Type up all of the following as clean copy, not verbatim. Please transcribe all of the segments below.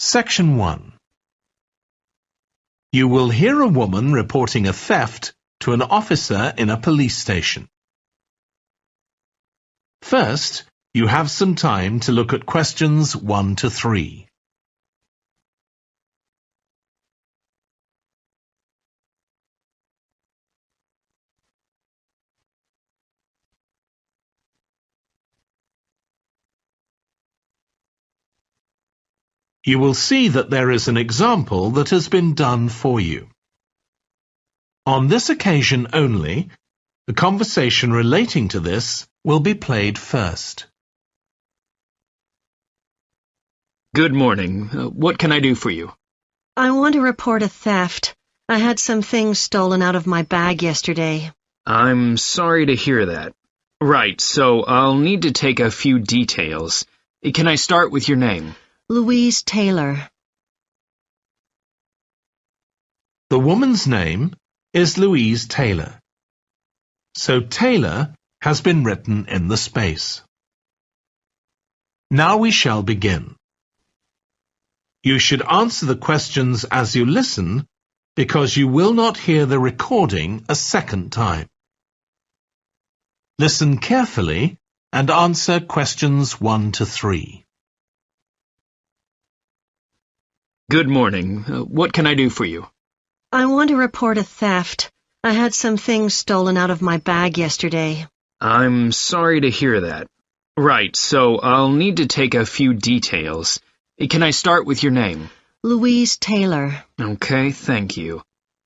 Section 1. You will hear a woman reporting a theft to an officer in a police station. First, you have some time to look at questions 1 to 3. You will see that there is an example that has been done for you. On this occasion only, the conversation relating to this will be played first. Good morning. What can I do for you? I want to report a theft. I had some things stolen out of my bag yesterday. I'm sorry to hear that. Right, so I'll need to take a few details. Can I start with your name? Louise Taylor. The woman's name is Louise Taylor. So Taylor has been written in the space. Now we shall begin. You should answer the questions as you listen because you will not hear the recording a second time. Listen carefully and answer questions 1 to 3. Good morning. What can I do for you? I want to report a theft. I had some things stolen out of my bag yesterday. I'm sorry to hear that. Right, so I'll need to take a few details. Can I start with your name? Louise Taylor. Okay, thank you.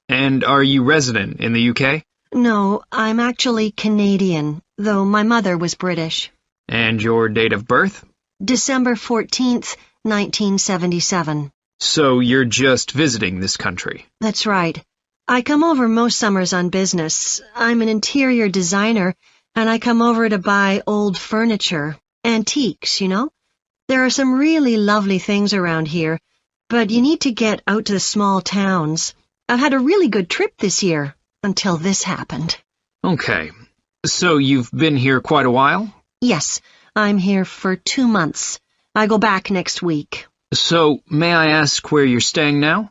And are you resident in the UK? No, I'm actually Canadian, though my mother was British. And your date of birth? December 14th, 1977. So you're just visiting this country? That's right. I come over most summers on business. I'm an interior designer, and I come over to buy old furniture, antiques, you know. There are some really lovely things around here, but you need to get out to the small towns. I've had a really good trip this year, until this happened. Okay. So you've been here quite a while? Yes, I'm here for 2 months. I go back next week. So, may I ask where you're staying now?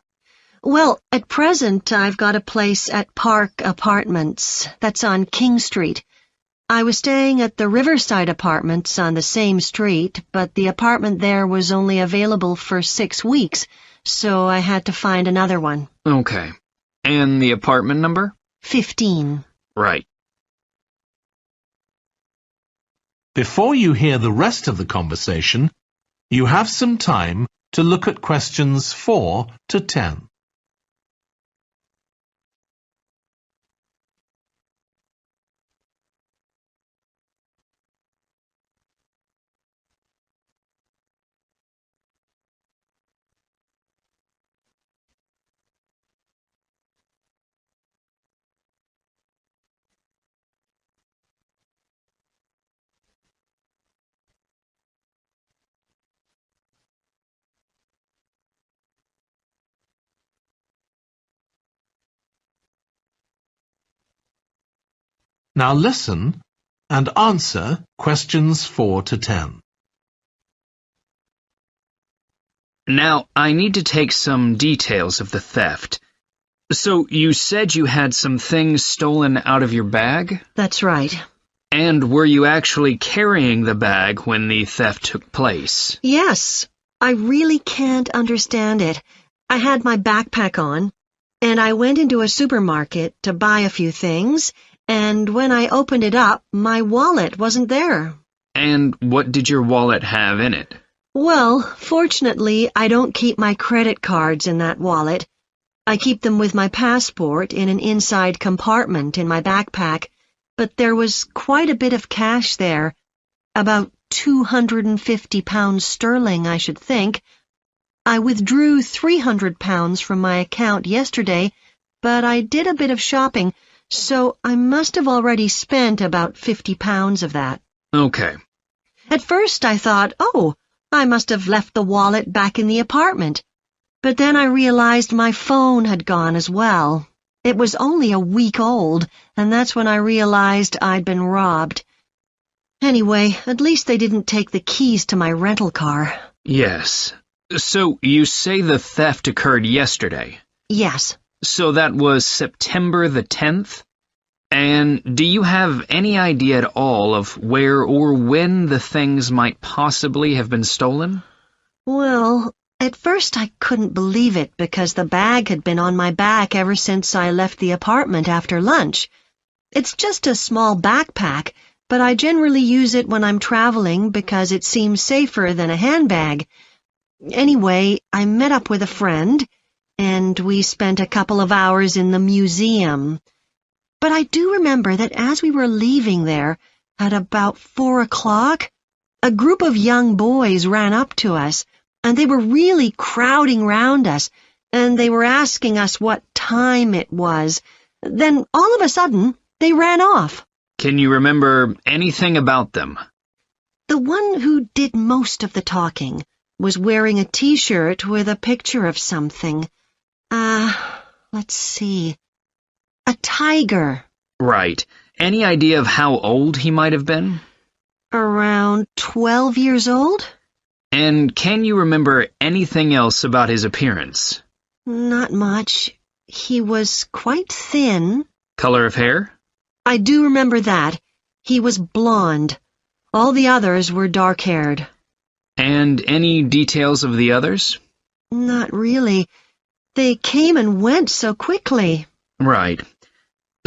Well, at present, I've got a place at Park Apartments. That's on King Street. I was staying at the Riverside Apartments on the same street, but the apartment there was only available for 6 weeks, so I had to find another one. Okay. And the apartment number? 15. Right. Before you hear the rest of the conversation, you have some time to look at questions 4 to 10. Now listen and answer questions 4 to 10. Now, I need to take some details of the theft. So, you said you had some things stolen out of your bag? That's right. And were you actually carrying the bag when the theft took place? Yes, I really can't understand it. I had my backpack on, and I went into a supermarket to buy a few things, and when I opened it up, my wallet wasn't there. And what did your wallet have in it? Well, fortunately, I don't keep my credit cards in that wallet. I keep them with my passport in an inside compartment in my backpack, but there was quite a bit of cash there, about £250 sterling, I should think. I withdrew £300 from my account yesterday, but I did a bit of shopping, so I must have already spent about £50 of that. Okay. At first I thought, oh, I must have left the wallet back in the apartment. But then I realized my phone had gone as well. It was only a week old, and that's when I realized I'd been robbed. Anyway, at least they didn't take the keys to my rental car. Yes. So you say the theft occurred yesterday. Yes. So that was September the 10th? And do you have any idea at all of where or when the things might possibly have been stolen? Well, at first I couldn't believe it because the bag had been on my back ever since I left the apartment after lunch. It's just a small backpack, but I generally use it when I'm traveling because it seems safer than a handbag. Anyway, I met up with a friend, and we spent a couple of hours in the museum. But I do remember that as we were leaving there, at about 4 o'clock, a group of young boys ran up to us, and they were really crowding round us, and they were asking us what time it was. Then, all of a sudden, they ran off. Can you remember anything about them? The one who did most of the talking was wearing a T-shirt with a picture of something. Let's see. A tiger. Right. Any idea of how old he might have been? Around 12 years old? And can you remember anything else about his appearance? Not much. He was quite thin. Color of hair? I do remember that. He was blonde. All the others were dark-haired. And any details of the others? Not really. They came and went so quickly. Right.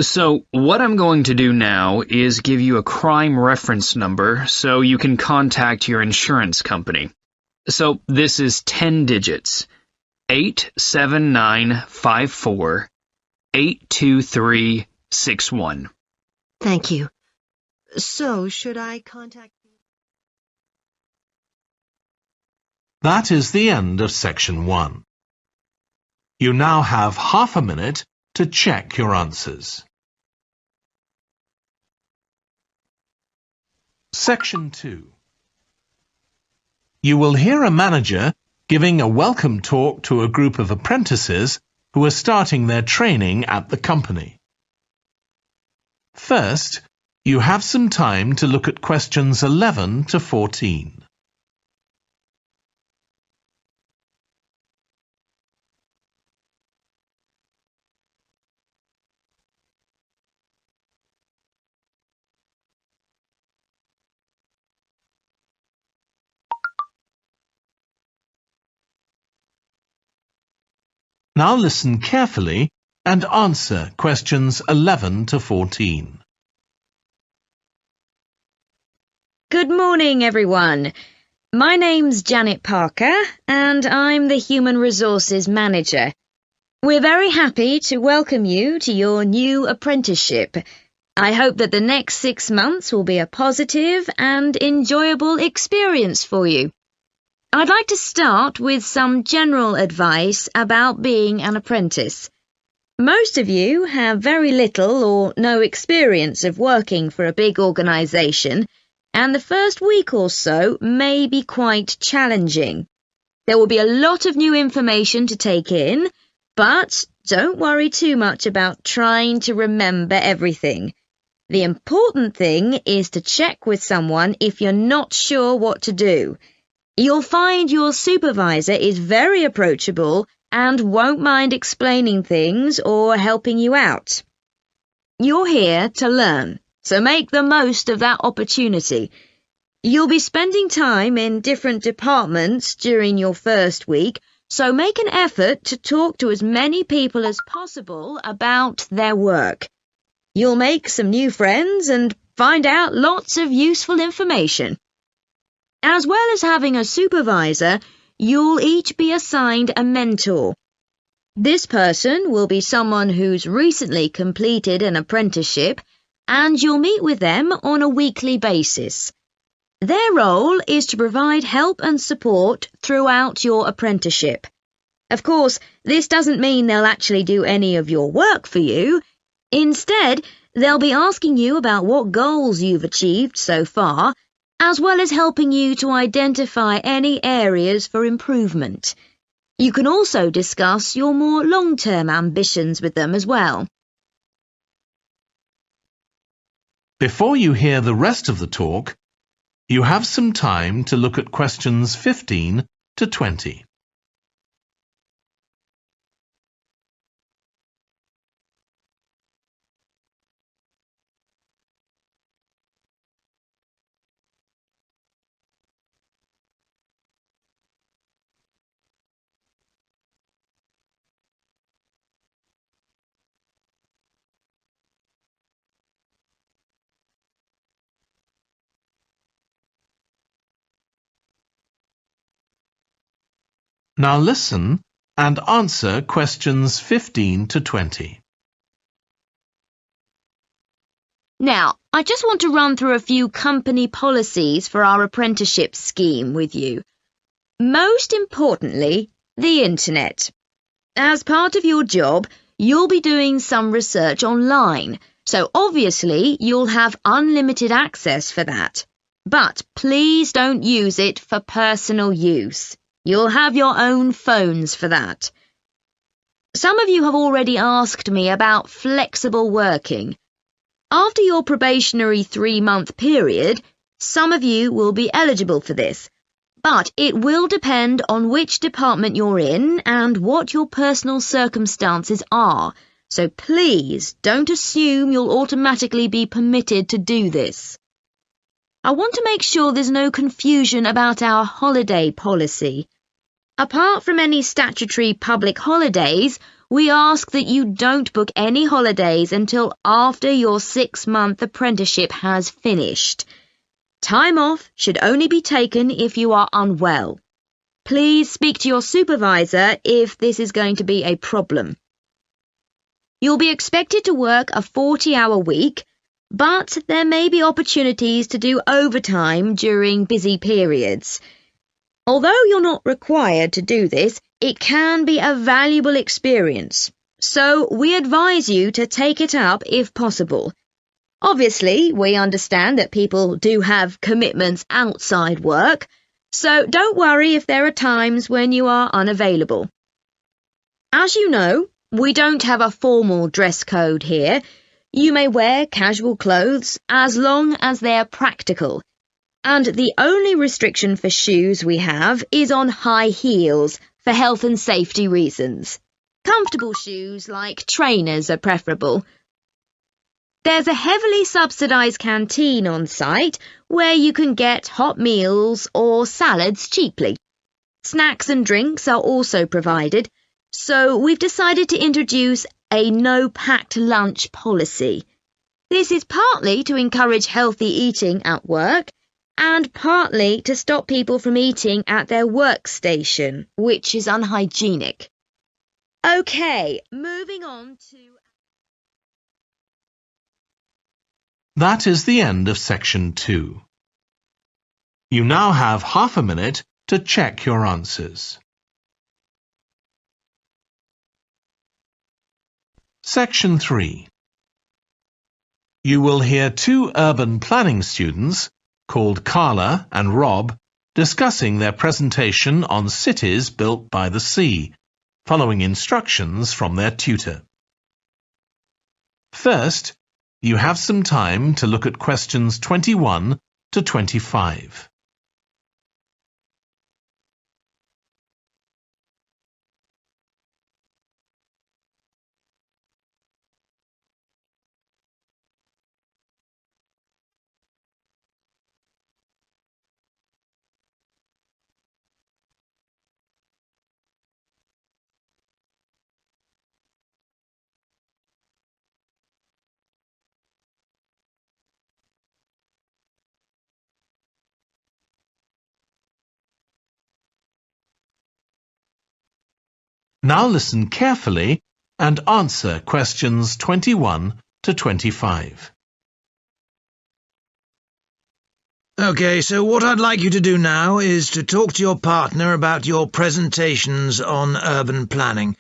So, what I'm going to do now is give you a crime reference number so you can contact your insurance company. So, this is 10 digits. 87954 82361. Thank you. So, should I contact you? That is the end of section 1. You now have half a minute to check your answers. Section 2. You will hear a manager giving a welcome talk to a group of apprentices who are starting their training at the company. First, you have some time to look at questions 11 to 14. Now listen carefully and answer questions 11 to 14. Good morning, everyone. My name's Janet Parker, and I'm the Human Resources Manager. We're very happy to welcome you to your new apprenticeship. I hope that the next 6 months will be a positive and enjoyable experience for you. I'd like to start with some general advice about being an apprentice. Most of you have very little or no experience of working for a big organisation, and the first week or so may be quite challenging. There will be a lot of new information to take in, but don't worry too much about trying to remember everything. The important thing is to check with someone if you're not sure what to do. You'll find your supervisor is very approachable and won't mind explaining things or helping you out. You're here to learn, so make the most of that opportunity. You'll be spending time in different departments during your first week, so make an effort to talk to as many people as possible about their work. You'll make some new friends and find out lots of useful information. As well as having a supervisor, you'll each be assigned a mentor. This person will be someone who's recently completed an apprenticeship, and you'll meet with them on a weekly basis. Their role is to provide help and support throughout your apprenticeship. Of course, this doesn't mean they'll actually do any of your work for you. Instead, they'll be asking you about what goals you've achieved so far, as well as helping you to identify any areas for improvement. You can also discuss your more long-term ambitions with them as well. Before you hear the rest of the talk, you have some time to look at questions 15 to 20. Now listen and answer questions 15 to 20. Now, I just want to run through a few company policies for our apprenticeship scheme with you. Most importantly, the internet. As part of your job, you'll be doing some research online, so obviously you'll have unlimited access for that. But please don't use it for personal use. You'll have your own phones for that. Some of you have already asked me about flexible working. After your probationary 3-month period, some of you will be eligible for this, but it will depend on which department you're in and what your personal circumstances are, so please don't assume you'll automatically be permitted to do this. I want to make sure there's no confusion about our holiday policy. Apart from any statutory public holidays, we ask that you don't book any holidays until after your 6-month apprenticeship has finished. Time off should only be taken if you are unwell. Please speak to your supervisor if this is going to be a problem. You'll be expected to work a 40-hour week, but there may be opportunities to do overtime during busy periods. Although you're not required to do this, it can be a valuable experience, so we advise you to take it up if possible. Obviously, we understand that people do have commitments outside work, so don't worry if there are times when you are unavailable. As you know, we don't have a formal dress code here. You may wear casual clothes as long as they're practical. And the only restriction for shoes we have is on high heels for health and safety reasons. Comfortable shoes like trainers are preferable. There's a heavily subsidised canteen on site where you can get hot meals or salads cheaply. Snacks and drinks are also provided, so we've decided to introduce a no-packed lunch policy. This is partly to encourage healthy eating at work, and partly to stop people from eating at their workstation, which is unhygienic. Okay, moving on to... That is the end of section 2. You now have half a minute to check your answers. Section 3. You will hear 2 urban planning students called Carla and Rob, discussing their presentation on cities built by the sea, following instructions from their tutor. First, you have some time to look at questions 21 to 25. Now listen carefully and answer questions 21 to 25. Okay, so what I'd like you to do now is to talk to your partner about your presentations on urban planning.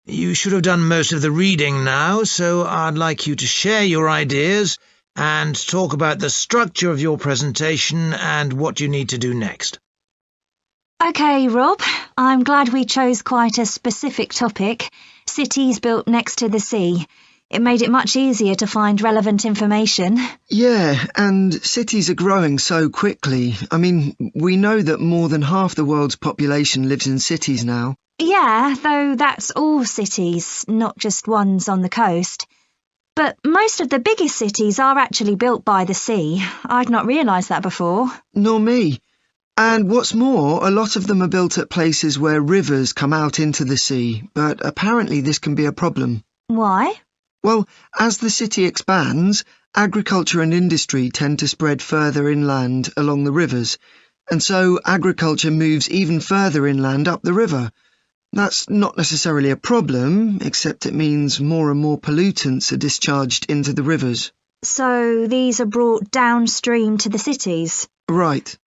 You should have done most of the reading now, so I'd like you to share your ideas and talk about the structure of your presentation and what you need to do next. OK, Rob, I'm glad we chose quite a specific topic, cities built next to the sea. It made it much easier to find relevant information. Yeah, and cities are growing so quickly. I mean, we know that more than half the world's population lives in cities now. Yeah, though that's all cities, not just ones on the coast. But most of the biggest cities are actually built by the sea. I'd not realised that before. Nor me. And what's more, a lot of them are built at places where rivers come out into the sea, but apparently this can be a problem. Why? Well, as the city expands, agriculture and industry tend to spread further inland along the rivers. and so agriculture moves even further inland up the river. That's not necessarily a problem, except it means more and more pollutants are discharged into the rivers. So these are brought downstream to the cities? Right.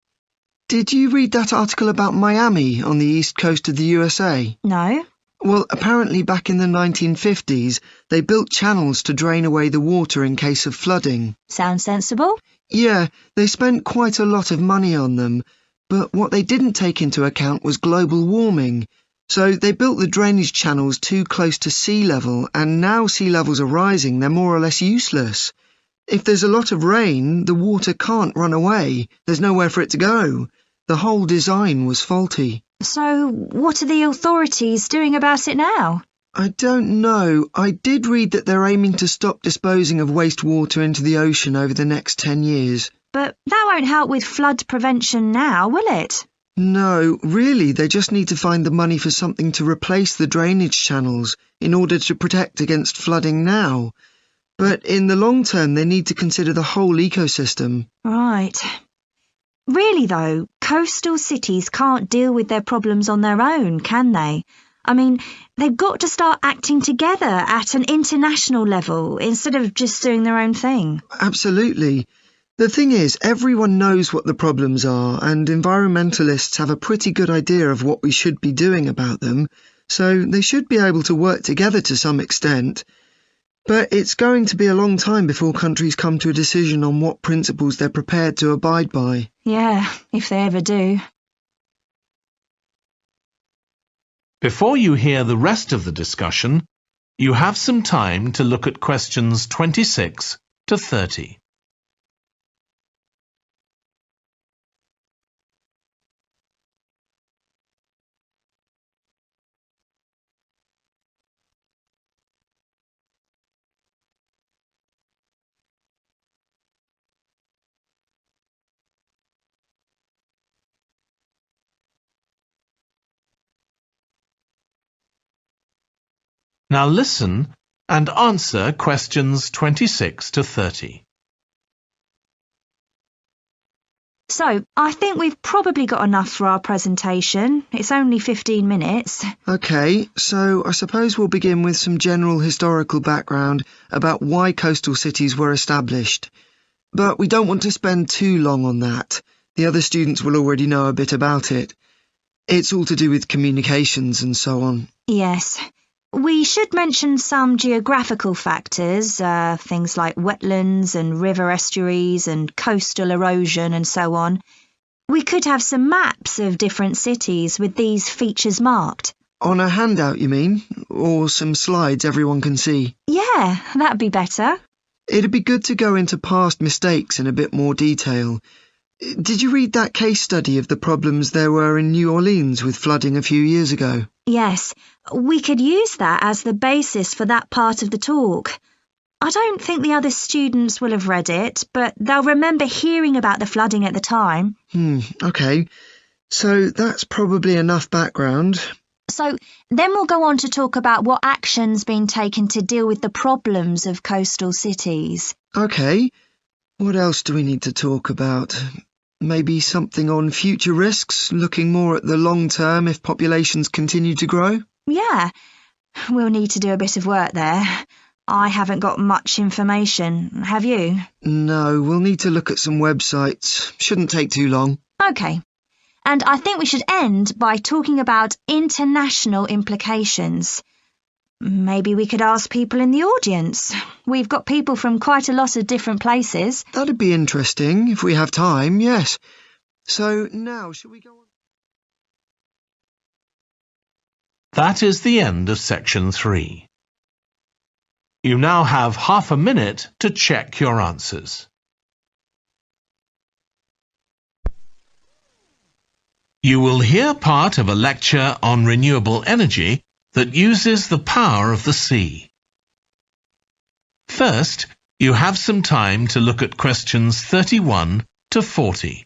Did you read that article about Miami on the east coast of the USA? No. Well, apparently back in the 1950s, they built channels to drain away the water in case of flooding. Sounds sensible. Yeah, they spent quite a lot of money on them, but what they didn't take into account was global warming. So they built the drainage channels too close to sea level, and now sea levels are rising, they're more or less useless. If there's a lot of rain, the water can't run away. There's nowhere for it to go. The whole design was faulty. So what are the authorities doing about it now? I don't know. I did read that they're aiming to stop disposing of wastewater into the ocean over the next 10 years. But that won't help with flood prevention now, will it? No, really, they just need to find the money for something to replace the drainage channels in order to protect against flooding now. But in the long term, they need to consider the whole ecosystem. Right. Really, though, coastal cities can't deal with their problems on their own, can they? I mean, they've got to start acting together at an international level instead of just doing their own thing. Absolutely. The thing is, everyone knows what the problems are, and environmentalists have a pretty good idea of what we should be doing about them, so they should be able to work together to some extent. But it's going to be a long time before countries come to a decision on what principles they're prepared to abide by. Yeah, if they ever do. Before you hear the rest of the discussion, you have some time to look at questions 26 to 30. Now listen and answer questions 26 to 30. So, I think we've probably got enough for our presentation. It's only 15 minutes. OK, so I suppose we'll begin with some general historical background about why coastal cities were established. But we don't want to spend too long on that. The other students will already know a bit about it. It's all to do with communications and so on. Yes. We should mention some geographical factors, things like wetlands and river estuaries and coastal erosion and so on. We could have some maps of different cities with these features marked. On a handout, you mean? Or some slides everyone can see? Yeah, that'd be better. It'd be good to go into past mistakes in a bit more detail. Did you read that case study of the problems there were in New Orleans with flooding a few years ago? Yes, we could use that as the basis for that part of the talk. I don't think the other students will have read it, but they'll remember hearing about the flooding at the time. OK. So that's probably enough background. So then we'll go on to talk about what action's been taken to deal with the problems of coastal cities. OK. What else do we need to talk about? Maybe something on future risks, looking more at the long term if populations continue to grow? Yeah, we'll need to do a bit of work there. I haven't got much information, have you? No, we'll need to look at some websites. Shouldn't take too long. OK. And I think we should end by talking about international implications. Maybe we could ask people in the audience. We've got people from quite a lot of different places. That'd be interesting, if we have time, yes. So now, shall we go on? That is the end of section 3. You now have half a minute to check your answers. You will hear part of a lecture on renewable energy that uses the power of the sea. First, you have some time to look at questions 31 to 40.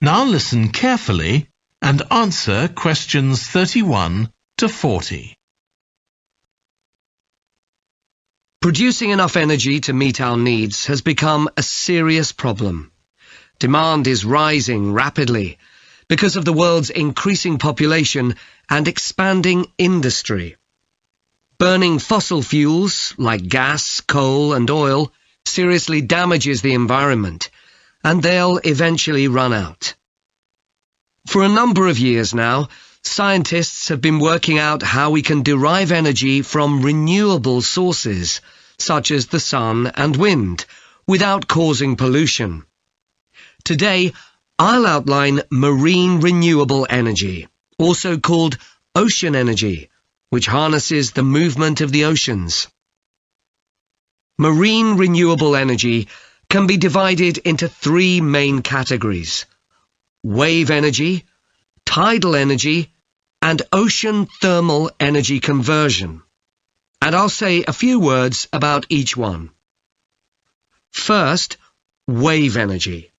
Now listen carefully and answer questions 31 to 40. Producing enough energy to meet our needs has become a serious problem. Demand is rising rapidly because of the world's increasing population and expanding industry. Burning fossil fuels like gas, coal and oil seriously damages the environment, and they'll eventually run out. For a number of years now, scientists have been working out how we can derive energy from renewable sources, such as the sun and wind, without causing pollution. Today, I'll outline marine renewable energy, also called ocean energy, which harnesses the movement of the oceans. Marine renewable energy can be divided into three main categories: wave energy, tidal energy, and ocean thermal energy conversion. And I'll say a few words about each one. First, wave energy.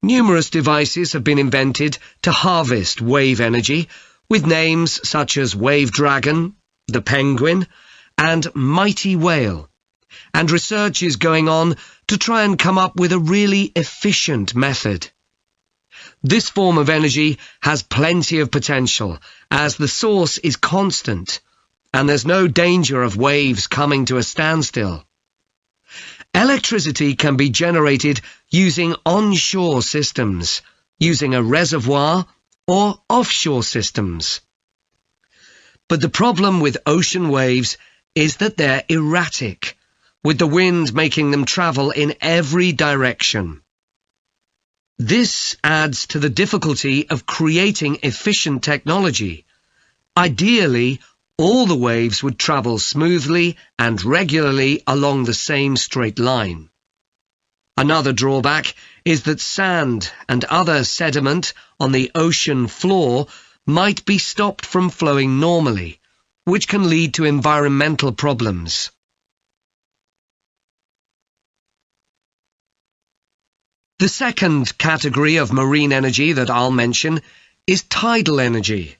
Numerous devices have been invented to harvest wave energy, with names such as Wave Dragon, the Penguin, and Mighty Whale. And research is going on to try and come up with a really efficient method. This form of energy has plenty of potential, as the source is constant, and there's no danger of waves coming to a standstill. Electricity can be generated using onshore systems, using a reservoir, or offshore systems. But the problem with ocean waves is that they're erratic, with the wind making them travel in every direction. This adds to the difficulty of creating efficient technology. Ideally, all the waves would travel smoothly and regularly along the same straight line. Another drawback is that sand and other sediment on the ocean floor might be stopped from flowing normally, which can lead to environmental problems. The second category of marine energy that I'll mention is tidal energy.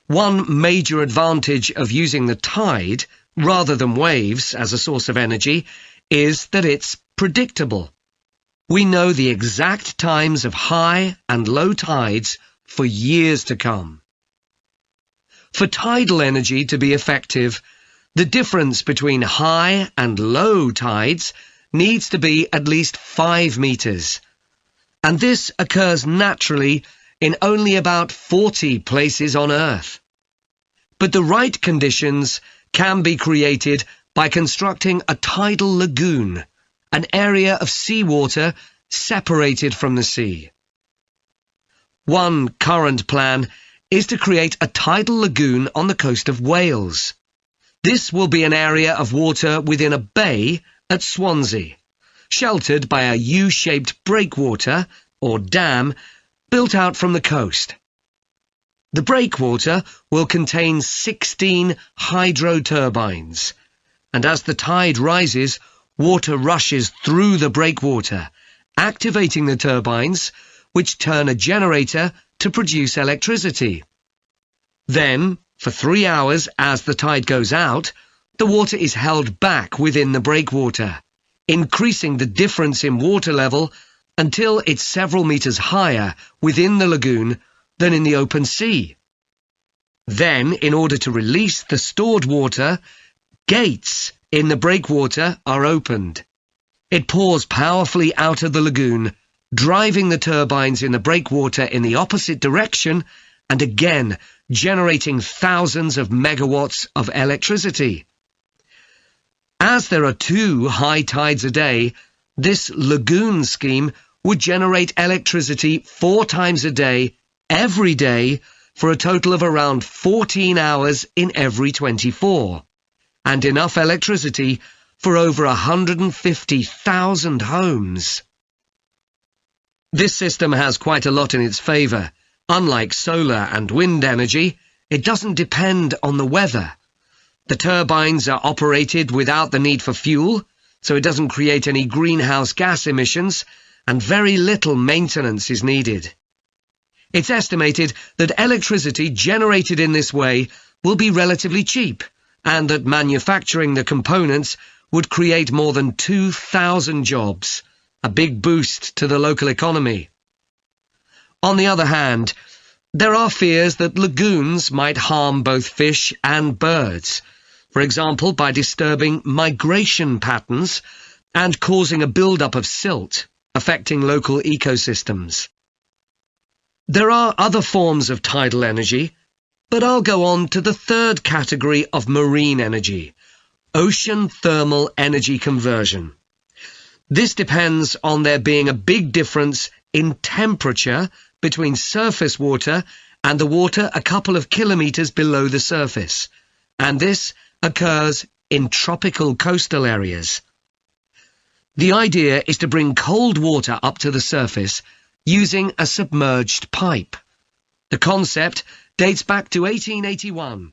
One major advantage of using the tide, rather than waves, as a source of energy, is that it's predictable. We know the exact times of high and low tides for years to come. For tidal energy to be effective, the difference between high and low tides needs to be at least 5 meters. And this occurs naturally in only about 40 places on Earth. But the right conditions can be created by constructing a tidal lagoon, an area of seawater separated from the sea. One current plan is to create a tidal lagoon on the coast of Wales. This will be an area of water within a bay at Swansea, sheltered by a U-shaped breakwater, or dam, built out from the coast. The breakwater will contain 16 hydro turbines, and as the tide rises, water rushes through the breakwater, activating the turbines, which turn a generator to produce electricity. Then, for 3 hours as the tide goes out, the water is held back within the breakwater, increasing the difference in water level until it's several meters higher within the lagoon than in the open sea. Then, in order to release the stored water, gates in the breakwater are opened. It pours powerfully out of the lagoon, driving the turbines in the breakwater in the opposite direction and again generating thousands of megawatts of electricity. As there are 2 high tides a day, this lagoon scheme would generate electricity 4 times a day, every day, for a total of around 14 hours in every 24, and enough electricity for over 150,000 homes. This system has quite a lot in its favour. Unlike solar and wind energy, it doesn't depend on the weather. The turbines are operated without the need for fuel, so it doesn't create any greenhouse gas emissions, and very little maintenance is needed. It's estimated that electricity generated in this way will be relatively cheap, and that manufacturing the components would create more than 2,000 jobs, a big boost to the local economy. On the other hand, there are fears that lagoons might harm both fish and birds, for example by disturbing migration patterns and causing a build-up of silt, affecting local ecosystems. There are other forms of tidal energy, but I'll go on to the third category of marine energy, ocean thermal energy conversion. This depends on there being a big difference in temperature between surface water and the water a couple of kilometres below the surface, and this occurs in tropical coastal areas. The idea is to bring cold water up to the surface using a submerged pipe. The concept dates back to 1881,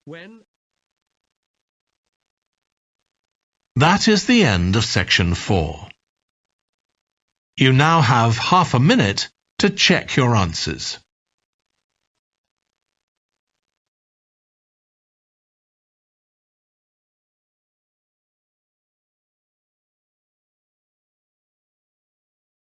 when... That is the end of section 4. You now have half a minute to check your answers.